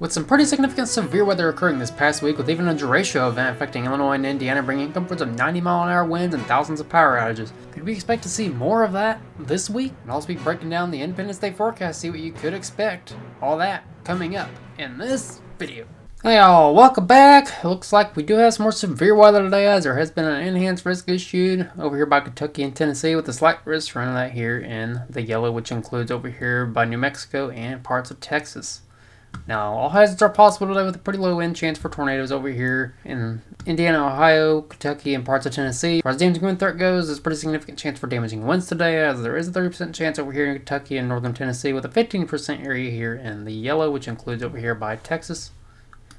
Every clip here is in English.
With some pretty significant severe weather occurring this past week, with even a derecho event affecting Illinois and Indiana bringing upwards of 90-mile-an-hour winds and thousands of power outages. Could we expect to see more of that this week? And also be breaking down the Independence Day forecast, see what you could expect. All that coming up in this video. Hey y'all, welcome back. Looks like we do have some more severe weather today, as there has been an enhanced risk issued over here by Kentucky and Tennessee, with a slight risk running that here in the yellow, which includes over here by New Mexico and parts of Texas. Now, all hazards are possible today with a pretty low wind chance for tornadoes over here in Indiana, Ohio, Kentucky, and parts of Tennessee. As far as damaging wind threat goes, there's a pretty significant chance for damaging winds today, as there is a 30% chance over here in Kentucky and northern Tennessee, with a 15% area here in the yellow, which includes over here by Texas.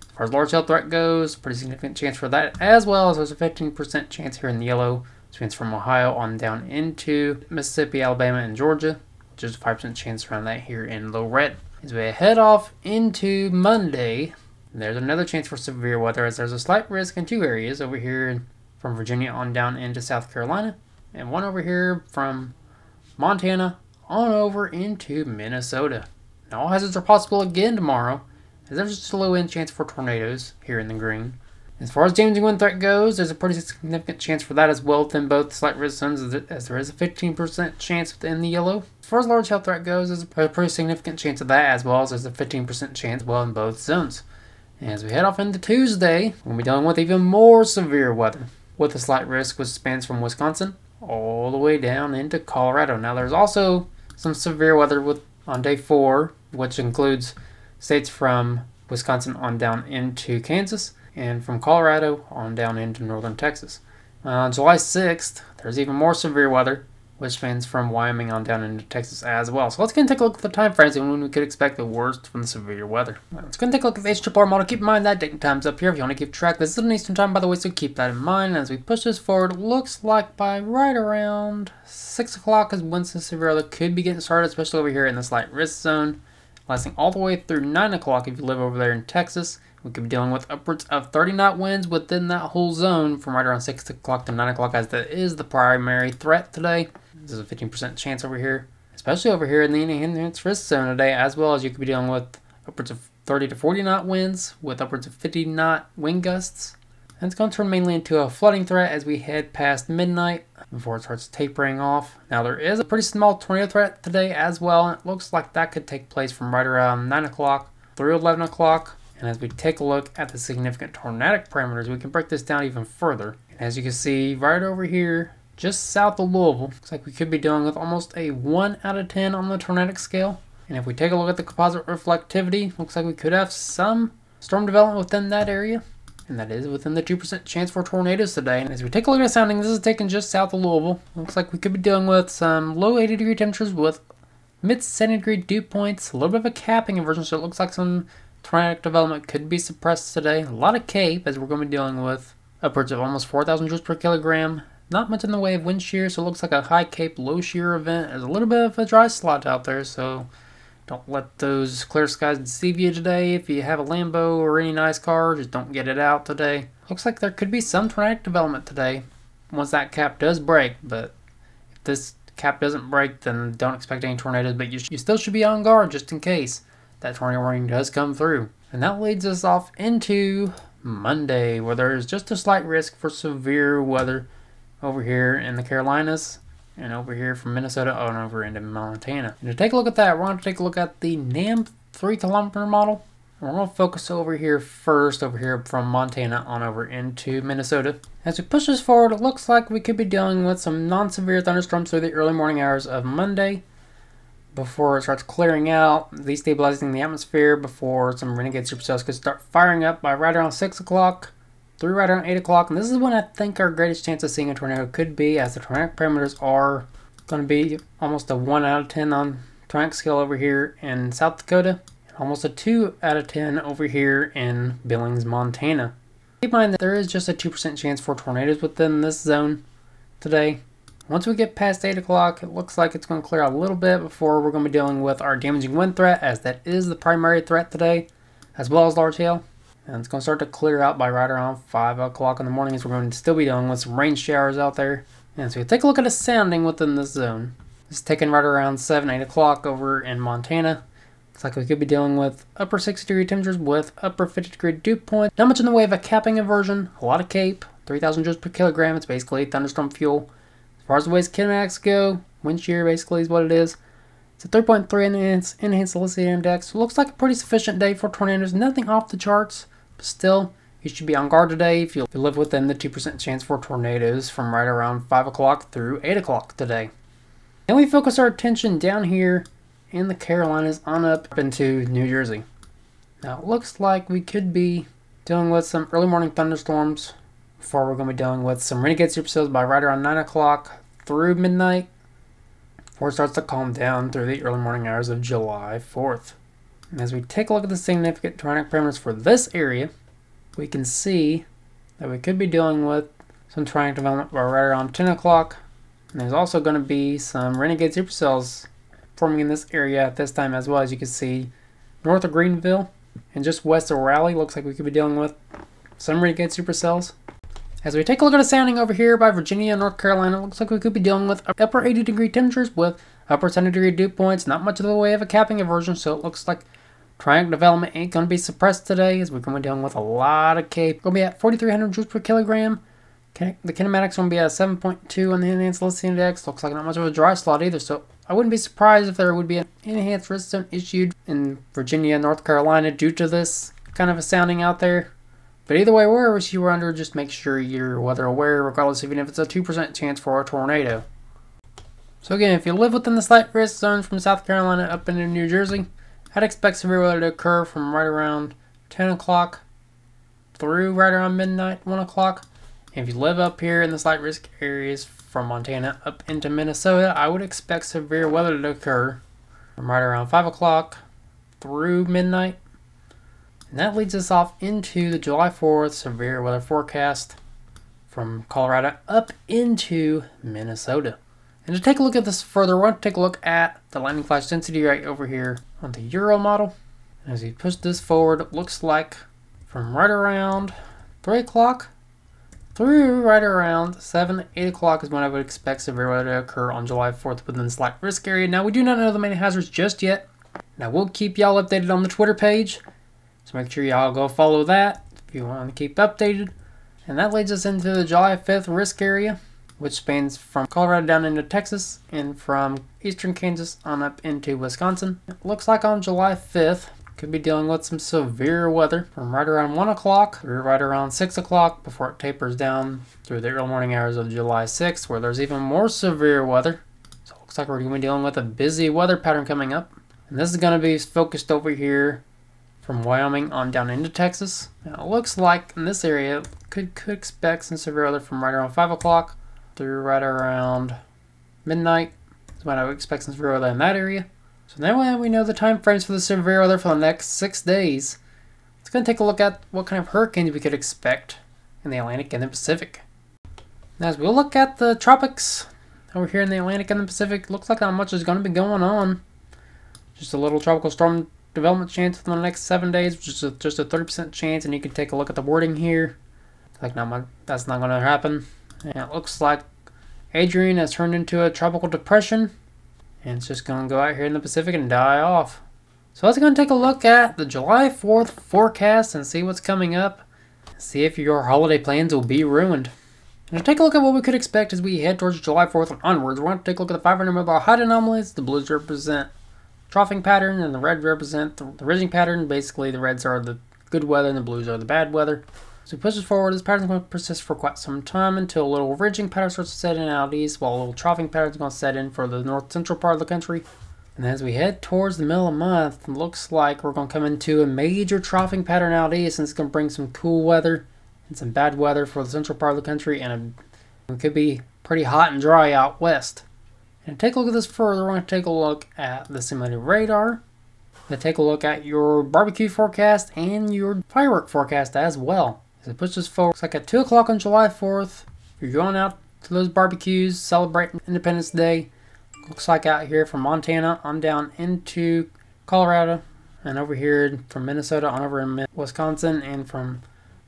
As far as large hail threat goes, pretty significant chance for that, as well as there's a 15% chance here in the yellow, which means from Ohio on down into Mississippi, Alabama, and Georgia, which is a 5% chance around that here in low red. As we head off into Monday, there's another chance for severe weather, as there's a slight risk in two areas over here from Virginia on down into South Carolina, and one over here from Montana on over into Minnesota. Now, all hazards are possible again tomorrow, as there's just a low wind chance for tornadoes here in the green. As far as damaging wind threat goes, there's a pretty significant chance for that as well within both slight risk zones, as there is a 15% chance within the yellow. As far as large hail threat goes, there's a pretty significant chance of that, as well as there's a 15% chance well in both zones. And as we head off into Tuesday, we'll be dealing with even more severe weather, with a slight risk which spans from Wisconsin all the way down into Colorado. Now, there's also some severe weather on day 4, which includes states from Wisconsin on down into Kansas, and from Colorado on down into northern Texas. On July 6th, there's even more severe weather, which spans from Wyoming on down into Texas as well. So let's go and take a look at the time frames and when we could expect the worst from the severe weather. Let's go and take a look at the HRRR model. Keep in mind that date and time's up here if you want to keep track. This is an Eastern time, by the way, so keep that in mind. As we push this forward, it looks like by right around 6 o'clock is when some severe weather could be getting started, especially over here in the slight risk zone, lasting all the way through 9 o'clock if you live over there in Texas. We could be dealing with upwards of 30-knot winds within that whole zone from right around 6 o'clock to 9 o'clock, as that is the primary threat today. There's a 15% chance over here, especially over here in the enhanced risk zone today, as well as you could be dealing with upwards of 30 to 40-knot winds with upwards of 50-knot wind gusts. And it's going to turn mainly into a flooding threat as we head past midnight before it starts tapering off. Now, there is a pretty small tornado threat today as well, and it looks like that could take place from right around 9 o'clock through 11 o'clock. And as we take a look at the significant tornadic parameters, we can break this down even further. And as you can see right over here, just south of Louisville, looks like we could be dealing with almost a 1 out of 10 on the tornadic scale. And if we take a look at the composite reflectivity, looks like we could have some storm development within that area. And that is within the 2% chance for tornadoes today. And as we take a look at the sounding, this is taken just south of Louisville. Looks like we could be dealing with some low 80-degree temperatures with mid-70-degree dew points, a little bit of a capping inversion, so it looks like some tornadic development could be suppressed today. A lot of CAPE, as we're going to be dealing with upwards of almost 4,000 joules per kilogram. Not much in the way of wind shear, so it looks like a high CAPE, low shear event. There's a little bit of a dry slot out there, so don't let those clear skies deceive you today. If you have a Lambo or any nice car, just don't get it out today. Looks like there could be some tornadic development today once that cap does break, but if this cap doesn't break, then don't expect any tornadoes, but you still should be on guard just in case that tornado warning does come through. And that leads us off into Monday, where there is just a slight risk for severe weather over here in the Carolinas and over here from Minnesota on over into Montana. And to take a look at that, we're going to take a look at the NAM 3-kilometer model. And we're going to focus over here first, over here from Montana on over into Minnesota. As we push this forward, it looks like we could be dealing with some non-severe thunderstorms through the early morning hours of Monday, before it starts clearing out, destabilizing the atmosphere, before some renegade supercells could start firing up by right around 6 o'clock through right around 8 o'clock. And this is when I think our greatest chance of seeing a tornado could be, as the tornadic parameters are going to be almost a 1 out of 10 on tornadic scale over here in South Dakota, and almost a 2 out of 10 over here in Billings, Montana. Keep in mind that there is just a 2% chance for tornadoes within this zone today. Once we get past 8 o'clock, it looks like it's going to clear out a little bit before we're going to be dealing with our damaging wind threat, as that is the primary threat today, as well as large hail. And it's going to start to clear out by right around 5 o'clock in the morning, as we're going to still be dealing with some rain showers out there. And so we take a look at the sounding within this zone. It's taken right around 7, 8 o'clock over in Montana. Looks like we could be dealing with upper 60-degree temperatures with upper 50-degree dew points. Not much in the way of a capping inversion. A lot of CAPE. 3,000 joules per kilogram. It's basically thunderstorm fuel. As far as the wave's kinematics go, wind shear basically is what it is. It's a 3.3 enhanced Salicity index. So it looks like a pretty sufficient day for tornadoes. Nothing off the charts, but still, you should be on guard today if you live within the 2% chance for tornadoes from right around 5 o'clock through 8 o'clock today. Then we focus our attention down here in the Carolinas on up into New Jersey. Now it looks like we could be dealing with some early morning thunderstorms before we're going to be dealing with some renegade supercells by right around 9 o'clock through midnight before it starts to calm down through the early morning hours of July 4th. And as we take a look at the significant tornadic parameters for this area, we can see that we could be dealing with some tornadic development by right around 10 o'clock. And there's also going to be some renegade supercells forming in this area at this time as well. As you can see, north of Greenville and just west of Raleigh, looks like we could be dealing with some renegade supercells. As we take a look at a sounding over here by Virginia and North Carolina, it looks like we could be dealing with upper 80-degree temperatures with upper 70-degree dew points. Not much of the way of a capping inversion, so it looks like tornadic development ain't going to be suppressed today, as we're going to be dealing with a lot of CAPE. We're going to be at 4,300 joules per kilogram. The kinematics going to be at 7.2 on the enhanced Salicity index. Looks like not much of a dry slot either, so I wouldn't be surprised if there would be an enhanced risk zone issued in Virginia and North Carolina due to this kind of a sounding out there. But either way, wherever you were under, just make sure you're weather aware, regardless even if it's a 2% chance for a tornado. So again, if you live within the slight risk zone from South Carolina up into New Jersey, I'd expect severe weather to occur from right around 10 o'clock through right around midnight, 1 o'clock. If you live up here in the slight risk areas from Montana up into Minnesota, I would expect severe weather to occur from right around 5 o'clock through midnight. And that leads us off into the July 4th severe weather forecast from Colorado up into Minnesota. And to take a look at this further, we're going to take a look at the lightning flash density right over here on the Euro model. And as we push this forward, it looks like from right around 3 o'clock through right around 7, 8 o'clock is when I would expect severe weather to occur on July 4th within the slight risk area. Now, we do not know the main hazards just yet. Now, we'll keep y'all updated on the Twitter page, so make sure y'all go follow that if you want to keep updated. And that leads us into the July 5th risk area, which spans from Colorado down into Texas and from eastern Kansas on up into Wisconsin. It looks like on July 5th, could be dealing with some severe weather from right around 1 o'clock through right around 6 o'clock before it tapers down through the early morning hours of July 6th, where there's even more severe weather. So it looks like we're going to be dealing with a busy weather pattern coming up. And this is going to be focused over here from Wyoming on down into Texas. Now it looks like in this area, could expect some severe weather from right around 5 o'clock through right around midnight. Is when I would expect some severe weather in that area. So now we know the time frames for the severe weather for the next 6 days. Let's go and take a look at what kind of hurricanes we could expect in the Atlantic and the Pacific. Now as we look at the tropics over here in the Atlantic and the Pacific, looks like not much is going to be going on. Just a little tropical storm development chance for the next 7 days, which is just a 30% chance, and you can take a look at the wording here. Like not much, that's not going to happen. And it looks like Adrian has turned into a tropical depression. And it's just going to go out here in the Pacific and die off. So let's go and take a look at the July 4th forecast and see what's coming up. See if your holiday plans will be ruined. And to take a look at what we could expect as we head towards July 4th and onwards, we're going to take a look at the 500 millibар height anomalies. The blues represent troughing pattern and the red represent the ridging pattern. Basically, the reds are the good weather and the blues are the bad weather. So we push this forward, this pattern is going to persist for quite some time until a little ridging pattern starts to set in out east, while a little troughing pattern is going to set in for the north central part of the country. And as we head towards the middle of the month, it looks like we're going to come into a major troughing pattern out east, and it's going to bring some cool weather and some bad weather for the central part of the country, and it could be pretty hot and dry out west. And to take a look at this further, we're going to take a look at the simulated radar. We're going to take a look at your barbecue forecast and your firework forecast as well. As it pushes forward, looks like at 2 o'clock on July 4th, if you're going out to those barbecues, celebrating Independence Day, looks like out here from Montana on down into Colorado, and over here from Minnesota on over in Wisconsin, and from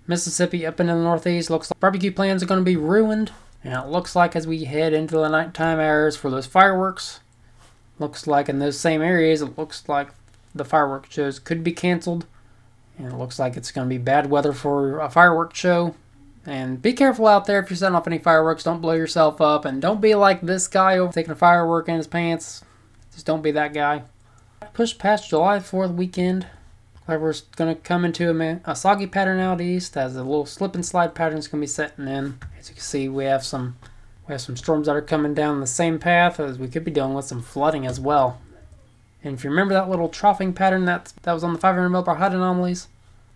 Mississippi up into the northeast, looks like barbecue plans are going to be ruined. And it looks like as we head into the nighttime hours for those fireworks, looks like in those same areas, it looks like the fireworks shows could be canceled. And it looks like it's going to be bad weather for a fireworks show. And be careful out there if you're setting off any fireworks. Don't blow yourself up. And don't be like this guy over taking a firework in his pants. Just don't be that guy. Push past July 4th weekend. Like we're going to come into a soggy pattern out east as a little slip and slide pattern is going to be setting in. As you can see, we have some storms that are coming down the same path, as we could be dealing with some flooding as well. And if you remember that little troughing pattern that was on the 500 millbar height anomalies,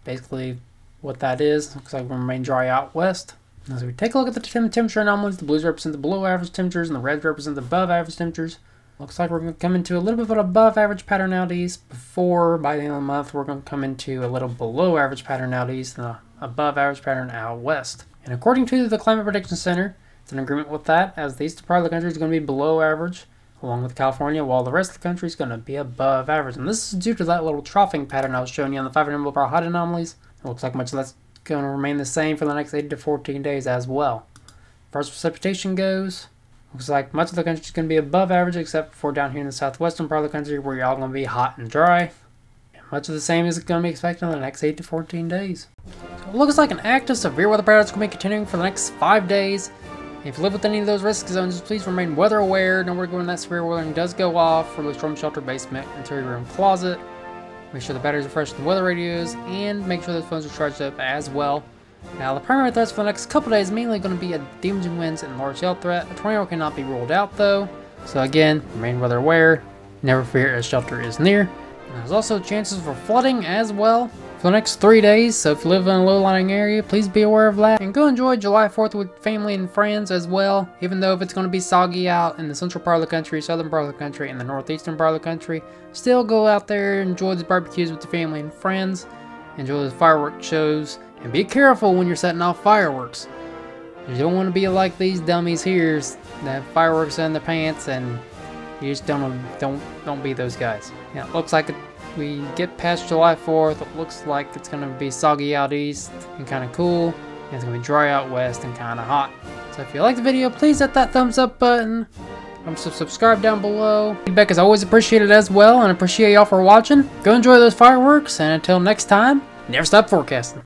basically what that is, looks like we'll remain dry out west. As we take a look at the temperature anomalies, the blues represent the below average temperatures and the reds represent the above average temperatures. Looks like we're going to come into a little bit of an above average pattern out east before, by the end of the month, we're going to come into a little below average pattern out east and an above average pattern out west. And according to the Climate Prediction Center, it's in agreement with that, as the eastern part of the country is going to be below average, along with California, while the rest of the country is going to be above average. And this is due to that little troughing pattern I was showing you on the 500 millbar height anomalies. It looks like much of that's going to remain the same for the next 8 to 14 days as well. As far as precipitation goes, looks like much of the country is going to be above average, except for down here in the southwestern part of the country, where you're all going to be hot and dry. And much of the same is going to be expected in the next 8 to 14 days. So it looks like an active severe weather pattern is going to be continuing for the next 5 days. If you live within any of those risk zones, please remain weather aware. Know where when that severe weather does go off, release storm shelter, basement, interior room, closet. Make sure the batteries are fresh in the weather radios, and make sure those phones are charged up as well. Now, the primary threats for the next couple days mainly going to be a damaging winds and large hail threat. A tornado cannot be ruled out though. So again, remain weather aware. Never fear as shelter is near. And there's also chances for flooding as well for the next 3 days, so if you live in a low-lying area, please be aware of that. And go enjoy July 4th with family and friends as well, even though if it's going to be soggy out in the central part of the country, southern part of the country, and the northeastern part of the country. Still go out there, enjoy the barbecues with your family and friends, enjoy the fireworks shows, and be careful when you're setting off fireworks. You don't want to be like these dummies here that have fireworks in their pants, and you just don't be those guys. Yeah, it looks like we get past July 4th, it looks like it's going to be soggy out east and kind of cool. And it's going to be dry out west and kind of hot. So if you like the video, please hit that thumbs up button. Subscribe down below. Feedback is always appreciated as well, and I appreciate y'all for watching. Go enjoy those fireworks, and until next time, never stop forecasting.